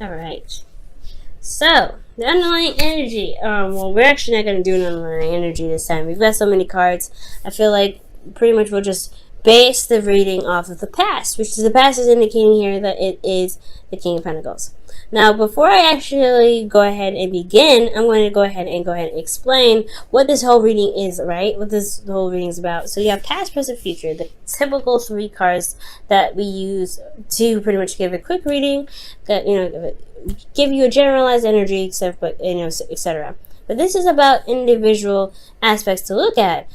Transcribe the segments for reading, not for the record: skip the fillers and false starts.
All right. So, the underlying energy. Well, we're actually not going to do an underlying energy this time. We've got so many cards. I feel like pretty much we'll just base the reading off of the past, which is the past is indicating here that it is the King of Pentacles. Now, before I actually go ahead and begin, I'm going to go ahead and explain what this whole reading is, right? What this whole reading is about. So you have past, present, future, the typical 3 cards that we use to pretty much give a quick reading, that give you a generalized energy, etc. But this is about individual aspects to look at.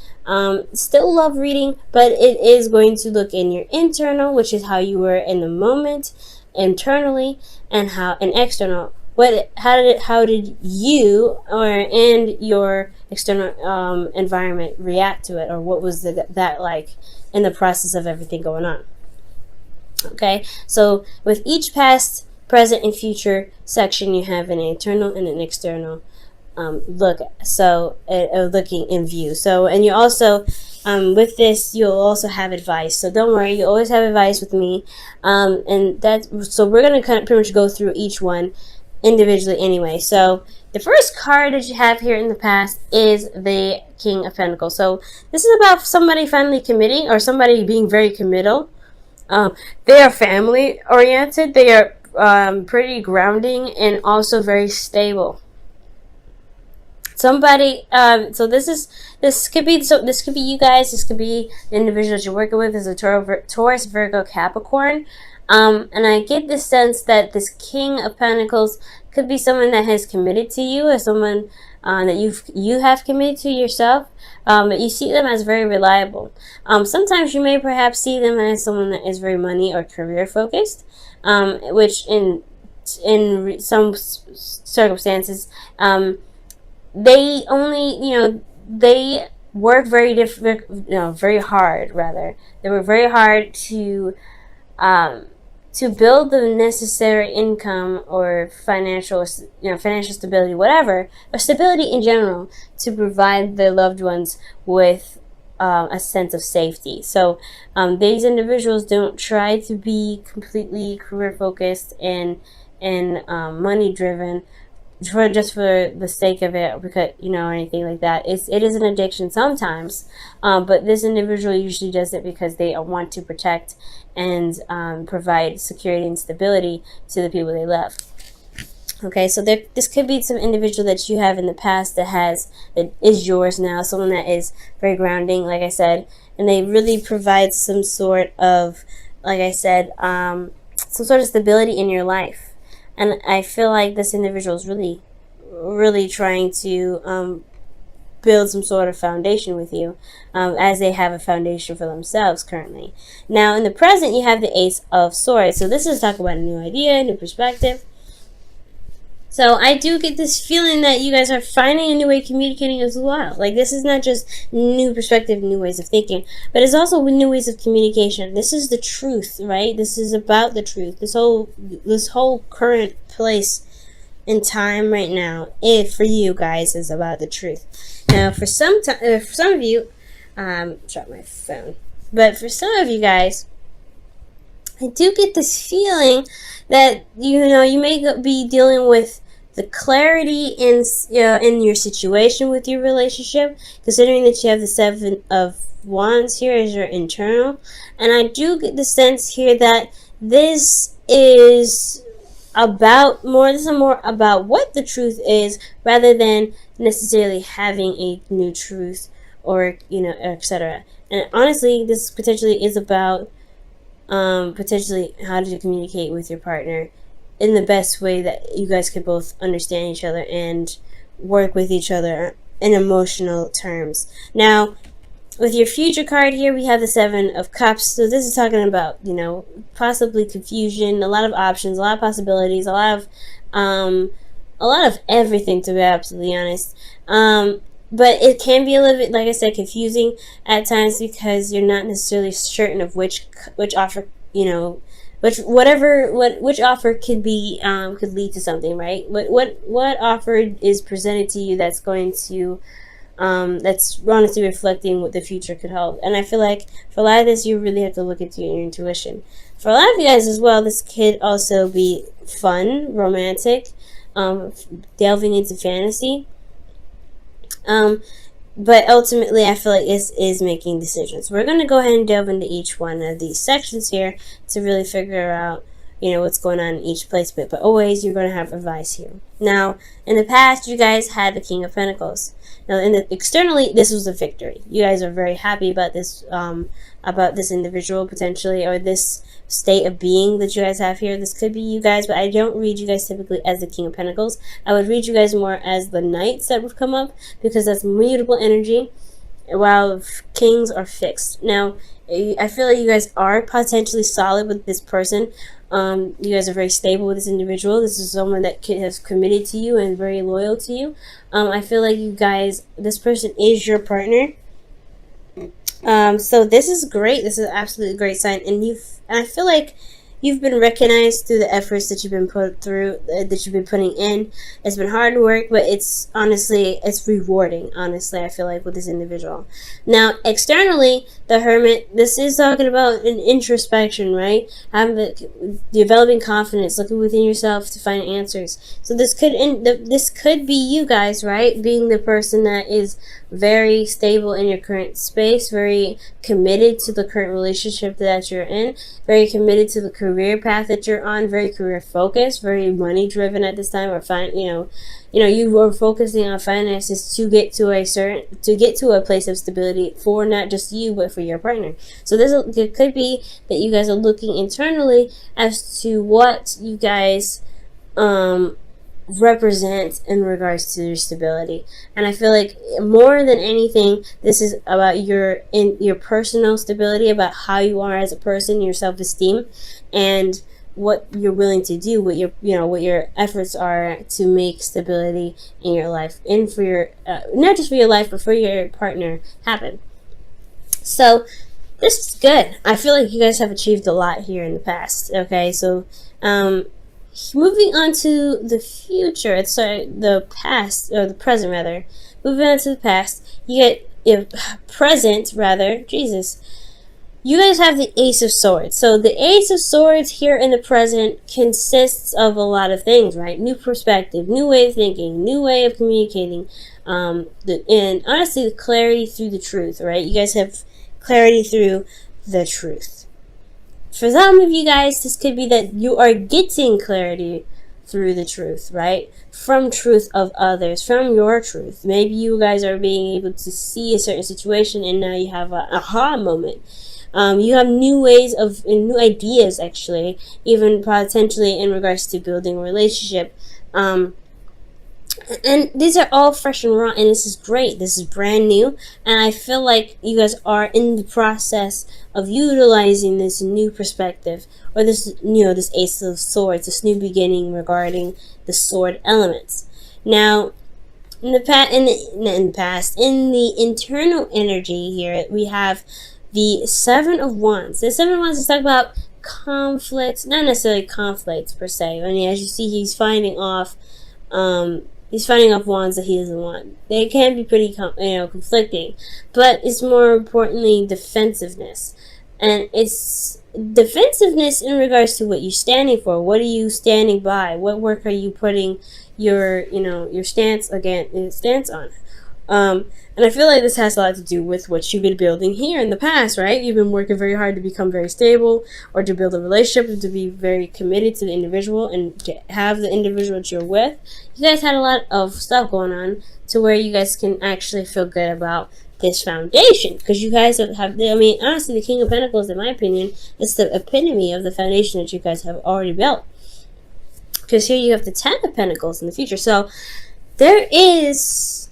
Still love reading, but it is going to look in your internal, which is how you were in the moment, internally, and external. How did you and your external environment react to it, or what was that like in the process of everything going on? Okay, so with each past, present, and future section, you have an internal and an external looking in view. So, and you also with this, you'll also have advice. So don't worry, you always have advice with me. So we're gonna kind of pretty much go through each one individually anyway. So the first card that you have here in the past is the King of Pentacles. So this is about somebody finally committing, or somebody being very committal. They are family oriented. They are pretty grounding and also very stable. Somebody, so this could be you guys. This could be the individuals you're working with. Is a Taurus, Virgo, Capricorn, and I get the sense that this King of Pentacles could be someone that has committed to you, or someone that you have committed to yourself. But you see them as very reliable. Sometimes you may perhaps see them as someone that is very money or career focused, which in some circumstances, they only, they work very hard rather. They work very hard to build the necessary income or financial stability, whatever, or stability in general, to provide their loved ones with a sense of safety. So these individuals don't try to be completely career focused and money driven just for the sake of it, because or anything like that. It is an addiction sometimes, but this individual usually does it because they want to protect and provide security and stability to the people they love. Okay, so this could be some individual that you have in the past that is yours now, someone that is very grounding, like I said, and they really provide some sort of, like I said, some sort of stability in your life. And I feel like this individual is really, really trying to build some sort of foundation with you, as they have a foundation for themselves currently. Now, in the present, you have the Ace of Swords. So this is talking about a new idea, a new perspective. So I do get this feeling that you guys are finding a new way of communicating as well. Like, this is not just new perspective, new ways of thinking, but it's also new ways of communication. This is the truth, right? This is about the truth. This whole current place in time right now, for you guys, is about the truth. Now, for some of you, drop my phone. But for some of you guys, I do get this feeling that you may be dealing with the clarity in your situation with your relationship, considering that you have the Seven of Wands here as your internal. And I do get the sense here that this is more about what the truth is, rather than necessarily having a new truth, or etc. And honestly, this potentially is about potentially how to communicate with your partner in the best way that you guys could both understand each other and work with each other in emotional terms. Now, with your future card here, we have the Seven of Cups. So this is talking about, possibly confusion, a lot of options, a lot of possibilities, a lot of everything, to be absolutely honest. But it can be a little bit, like I said, confusing at times, because you're not necessarily certain of which offer, which offer could lead to something, right? What offer is presented to you that's going to that's honestly reflecting what the future could hold. And I feel like for a lot of this, you really have to look into your intuition. For a lot of you guys as well, this could also be fun, romantic, delving into fantasy. But ultimately, I feel like it is making decisions. We're going to go ahead and delve into each one of these sections here to really figure out, what's going on in each placement. But always, you're going to have advice here. Now, in the past, you guys had the King of Pentacles. Now, externally, this was a victory. You guys are very happy about this individual potentially, or this state of being that you guys have here. This could be you guys, but I don't read you guys typically as the King of Pentacles. I would read you guys more as the Knights that would come up, because that's mutable energy, while Kings are fixed. Now, I feel like you guys are potentially solid with this person. You guys are very stable with this individual. This is someone that has committed to you and very loyal to you. I feel like you guys, this person is your partner. So this is great. This is absolutely a great sign, and I feel like you've been recognized through the efforts that you've been putting in. It's been hard work, but it's rewarding. Honestly, I feel like with this individual. Now, externally, the Hermit. This is talking about an introspection, right? Developing confidence, looking within yourself to find answers. So this could be you guys, right? Being the person that is very stable in your current space, very committed to the current relationship that you're in, very committed to the career path that you're on, very career focused, very money driven at this time, or you were focusing on finances to get to a place of stability for not just you but for your partner. So it could be that you guys are looking internally as to what you guys represent in regards to your stability. And I feel like more than anything, this is about your personal stability, about how you are as a person, your self-esteem, and what you're willing to do, what your efforts are to make stability in your life, and for your not just for your life but for your partner happen. So this is good. I feel like you guys have achieved a lot here in the past. Okay, so moving on to the future, the past, or the present rather. Moving on to the past, you get present rather. Jesus, you guys have the Ace of Swords. So the Ace of Swords here in the present consists of a lot of things, right? New perspective, new way of thinking, new way of communicating, and honestly, the clarity through the truth, right? You guys have clarity through the truth. For some of you guys, this could be that you are getting clarity through the truth, right? From truth of others, from your truth. Maybe you guys are being able to see a certain situation and now you have an aha moment. You have new ideas, actually, even potentially in regards to building a relationship. And these are all fresh and raw, and this is great. This is brand new, and I feel like you guys are in the process of utilizing this new perspective, or this Ace of Swords, this new beginning regarding the sword elements. Now, in the internal energy here, we have the Seven of Wands. The Seven of Wands is talking about conflicts, not necessarily conflicts per se. I mean, as you see, he's finding off wands that he doesn't want. They can be pretty, conflicting, but it's more importantly defensiveness, and it's defensiveness in regards to what you're standing for. What are you standing by? What work are you putting your stance on? And I feel like this has a lot to do with what you've been building here in the past, right? You've been working very hard to become very stable, or to build a relationship, and to be very committed to the individual, and to have the individual that you're with. You guys had a lot of stuff going on to where you guys can actually feel good about this foundation, because you guys honestly, the King of Pentacles, in my opinion, is the epitome of the foundation that you guys have already built. Because here you have the Ten of Pentacles in the future. So there is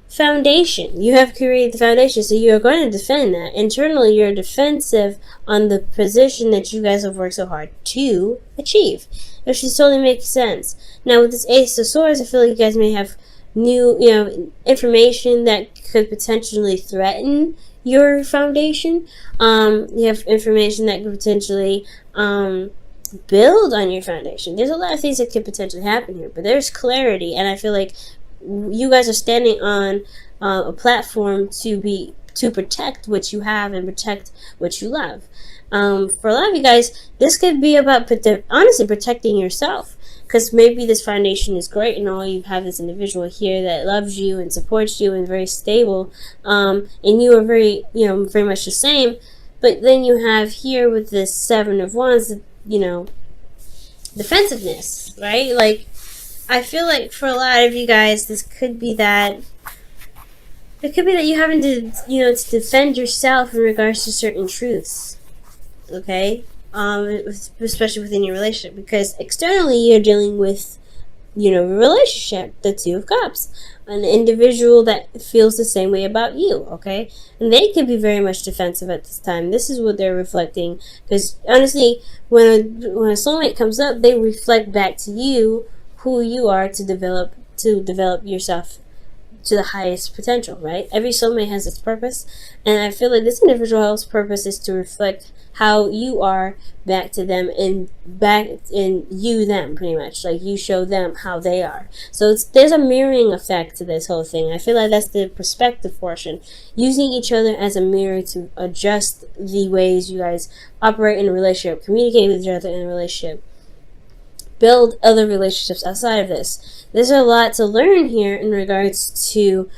foundation. You have created the foundation, so you're going to defend that. Internally, you're defensive on the position that you guys have worked so hard to achieve, which just totally makes sense. Now, with this Ace of Swords, I feel like you guys may have new, information that could potentially threaten your foundation. You have information that could potentially build on your foundation. There's a lot of things that could potentially happen here, but there's clarity, and I feel like you guys are standing on a platform to protect what you have and protect what you love. For a lot of you guys, this could be about honestly protecting yourself, because maybe this foundation is great and all you have this individual here that loves you and supports you and very stable, and you are very, very much the same. But then you have here with this Seven of Wands, defensiveness, right? Like, I feel like for a lot of you guys, this could be that. It could be that you having to, to defend yourself in regards to certain truths. Okay? Especially within your relationship. Because externally, you're dealing with, a relationship, the Two of Cups. An individual that feels the same way about you, okay? And they could be very much defensive at this time. This is what they're reflecting. Because honestly, when a soulmate comes up, they reflect back to you who you are to develop yourself to the highest potential, right? Every soulmate has its purpose, and I feel like this individual's purpose is to reflect how you are back to them, and back in you them, pretty much. Like, you show them how they are. So there's a mirroring effect to this whole thing. I feel like that's the perspective portion. Using each other as a mirror to adjust the ways you guys operate in a relationship, communicate with each other in a relationship, build other relationships outside of this. There's a lot to learn here in regards to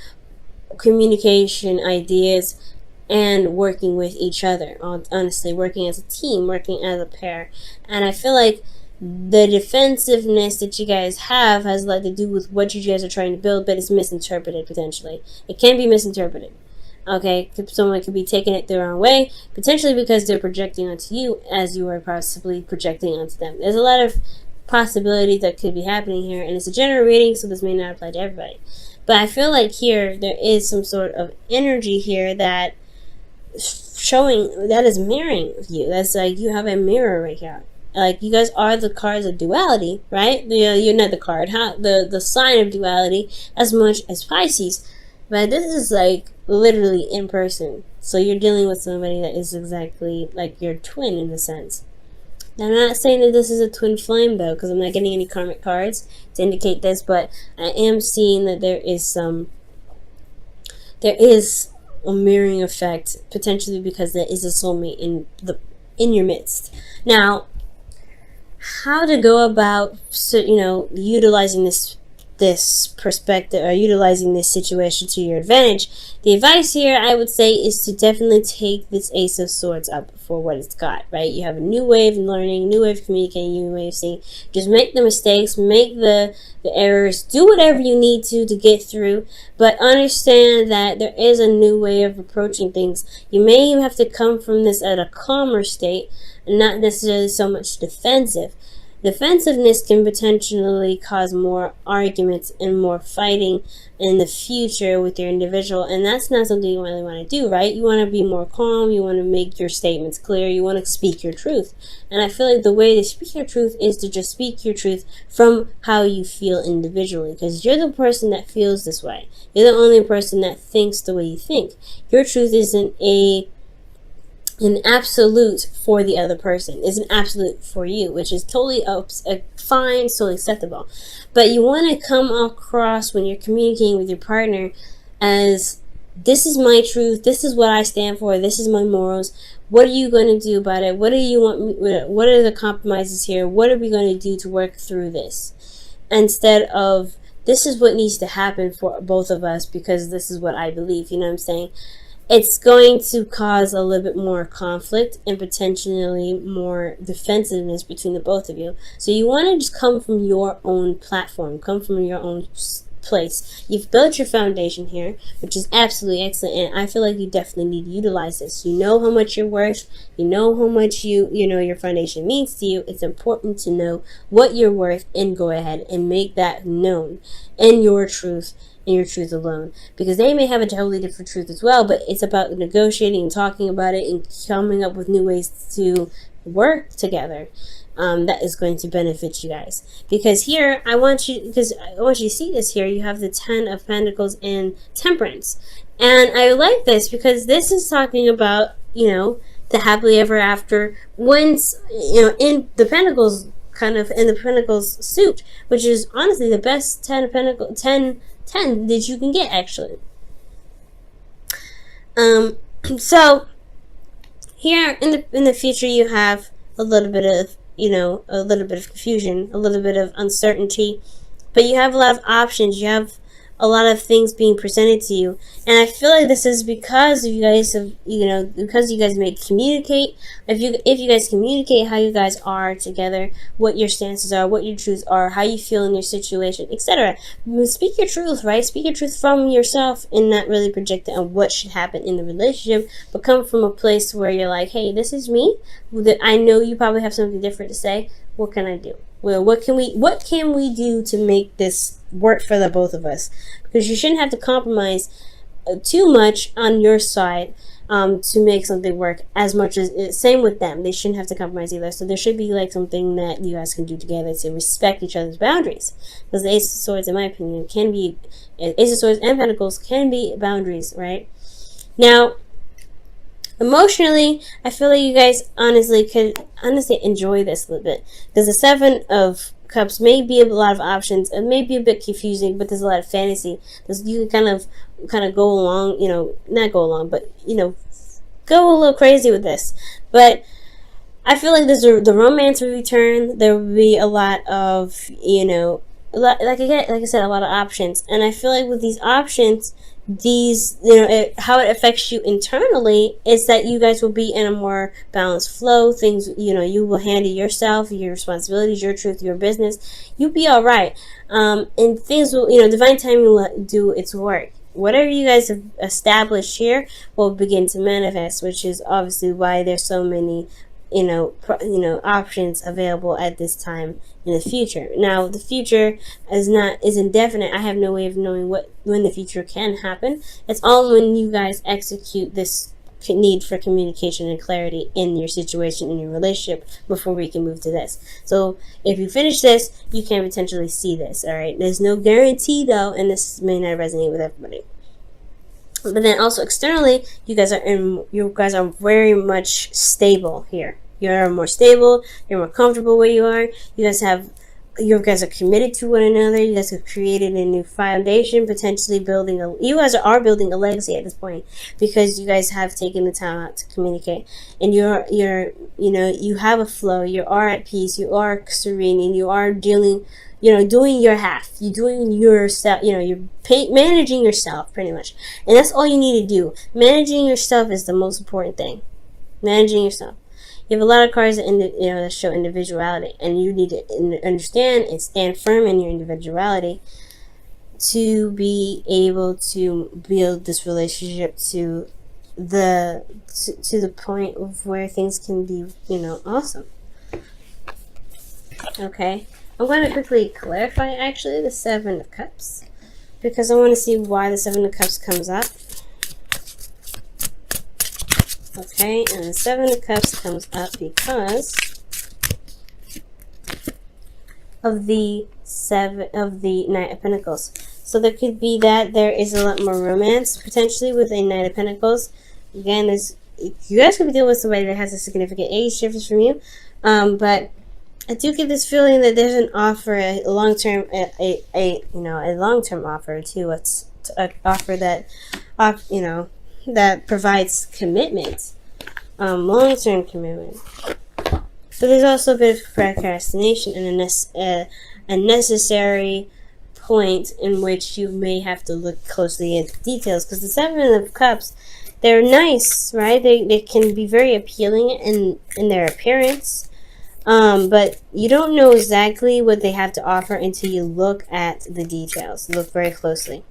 communication, ideas, and working with each other. Honestly, working as a team, working as a pair. And I feel like the defensiveness that you guys have has a lot to do with what you guys are trying to build, but it's misinterpreted potentially. It can be misinterpreted. Okay, someone could be taking it the wrong way, potentially because they're projecting onto you as you are possibly projecting onto them. There's a lot of possibilities that could be happening here, and it's a general reading, so this may not apply to everybody. But I feel like here there is some sort of energy here that showing that is mirroring you. That's like you have a mirror right here. Like, you guys are the cards of duality, right? You're not the card, the sign of duality as much as Pisces, but this is like literally in person. So you're dealing with somebody that is exactly like your twin in a sense. Now, I'm not saying that this is a twin flame, though, because I'm not getting any karmic cards to indicate this, but I am seeing that there is a mirroring effect, potentially because there is a soulmate in your midst. Now, how to go about, utilizing this perspective, or utilizing this situation to your advantage. The advice here, I would say, is to definitely take this Ace of Swords up for what it's got, right? You have a new way of learning, new way of communicating, new way of seeing. Just make the mistakes, make the errors, do whatever you need to get through, but understand that there is a new way of approaching things. You may have to come from this at a calmer state, and not necessarily so much defensive. Defensiveness can potentially cause more arguments and more fighting in the future with your individual, and that's not something you really want to do, right? You want to be more calm, you want to make your statements clear, you want to speak your truth. And I feel like the way to speak your truth is to just speak your truth from how you feel individually, because you're the person that feels this way. You're the only person that thinks the way you think. Your truth isn't an absolute for the other person. Is an absolute for you, which is totally fine, totally acceptable. But you want to come across when you're communicating with your partner as, this is my truth, this is what I stand for, this is my morals. What are you going to do about it? What do you want me, what are the compromises here? What are we going to do to work through this? Instead of, this is what needs to happen for both of us because this is what I believe. You know what I'm saying? It's going to cause a little bit more conflict and potentially more defensiveness between the both of you. So you want to just come from your own platform, come from your own place. You've built your foundation here, which is absolutely excellent, and I feel like you definitely need to utilize this. You know how much you're worth. You know how much your foundation means to you. It's important to know what you're worth and go ahead and make that known in your truth. And your truth alone, because they may have a totally different truth as well, but it's about negotiating and talking about it and coming up with new ways to work together. That is going to benefit you guys, because here I want you to see this here. You have the 10 of Pentacles and Temperance, and I like this because this is talking about the happily ever after, once in the Pentacles, kind of in the Pentacles suit, which is honestly the best 10 of Pentacles, 10 that you can get, actually. So here in the future, you have a little bit of, a little bit of confusion, a little bit of uncertainty, but you have a lot of options. You have a lot of things being presented to you, and I feel like this is because you guys have, because you guys may communicate. If you guys communicate how you guys are together, what your stances are, what your truths are, how you feel in your situation, etc. Speak your truth, right? Speak your truth from yourself, and not really project it on what should happen in the relationship, but come from a place where you're like, hey, this is me. I know you probably have something different to say. What can I do? Well, what can we do to make this work for the both of us? Because you shouldn't have to compromise too much on your side to make something work as much as same with them. They shouldn't have to compromise either. So there should be like something that you guys can do together to respect each other's boundaries. Because the Ace of Swords, in my opinion, can be Ace of Swords and Pentacles can be boundaries, right? Now, emotionally, I feel like you guys could enjoy this a little bit, because the Seven of Cups may be a lot of options. It may be a bit confusing, but there's a lot of fantasy. You can kind of go along, not go along, but go a little crazy with this. But I feel like the romance will return. There will be a lot of like I said, a lot of options, and I feel like with these options, how it affects you internally is that you guys will be in a more balanced flow. Things, you will handle yourself, your responsibilities, your truth, your business. You'll be all right, and things will, divine timing will do its work. Whatever you guys have established here will begin to manifest, which is obviously why there's so many options available at this time in the future. Now, the future is indefinite. I have no way of knowing when the future can happen. It's all when you guys execute this need for communication and clarity in your situation, in your relationship, before we can move to this. So if you finish this, you can potentially see this. All right, there's no guarantee though, and this may not resonate with everybody. But then also externally, you guys are very much stable here. You're more stable. You're more comfortable where you are. You guys are committed to one another. You guys have created a new foundation, potentially you guys are building a legacy at this point, because you guys have taken the time out to communicate, and you have a flow. You are at peace. You are serene, and you are doing your half. You're doing yourself. You're managing yourself pretty much, and that's all you need to do. Managing yourself is the most important thing. Managing yourself. You have a lot of cards that show individuality, and you need to understand and stand firm in your individuality to be able to build this relationship to the point of where things can be, awesome. Okay, I'm going to quickly clarify actually the Seven of Cups, because I want to see why the Seven of Cups comes up. Okay, and the Seven of Cups comes up because of the Knight of Pentacles. So there could be that there is a lot more romance potentially with a Knight of Pentacles. Again, you guys could be dealing with somebody that has a significant age difference from you, but I do get this feeling that there's an offer, a long-term offer too. It's an offer that provides commitment, long-term commitment. But there's also a bit of procrastination and a necessary point in which you may have to look closely at the details, because the Seven of Cups, they're nice, right? They can be very appealing in their appearance, but you don't know exactly what they have to offer until you look at the details. Look very closely.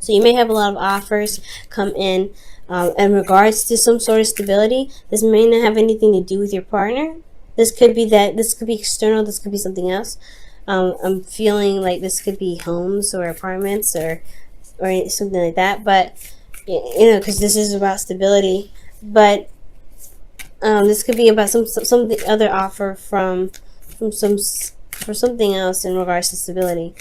So you may have a lot of offers come in regards to some sort of stability. This may not have anything to do with your partner. This could be external. This could be something else. I'm feeling like this could be homes or apartments or something like that. But because this is about stability. But this could be about some other offer for something else in regards to stability.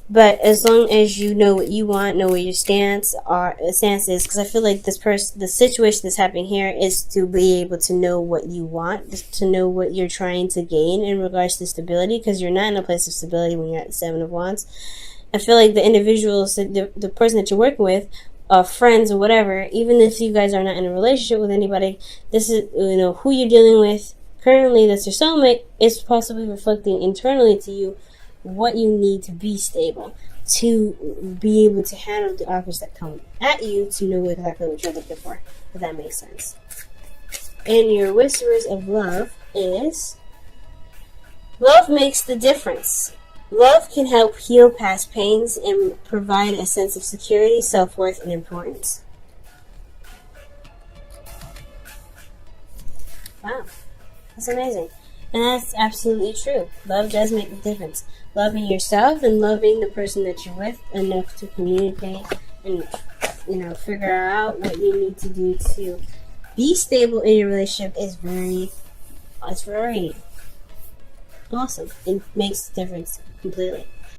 But as long as you know what you want, know what your stance is, because I feel like the situation that's happening here is to be able to know what you want, to know what you're trying to gain in regards to stability, because you're not in a place of stability when you're at the Seven of Wands. I feel like the individuals, the person that you're working with, friends or whatever, even if you guys are not in a relationship with anybody, this is, who you're dealing with currently, that's your soulmate, is possibly reflecting internally to you what you need to be stable, to be able to handle the offers that come at you, to know exactly what you're looking for, if that makes sense. And your whisperers of love is, love makes the difference. Love can help heal past pains and provide a sense of security, self-worth, and importance. Wow. That's amazing. And that's absolutely true. Love does make the difference. Loving yourself and loving the person that you're with enough to communicate and, figure out what you need to do to be stable in your relationship is very awesome. It makes a difference completely.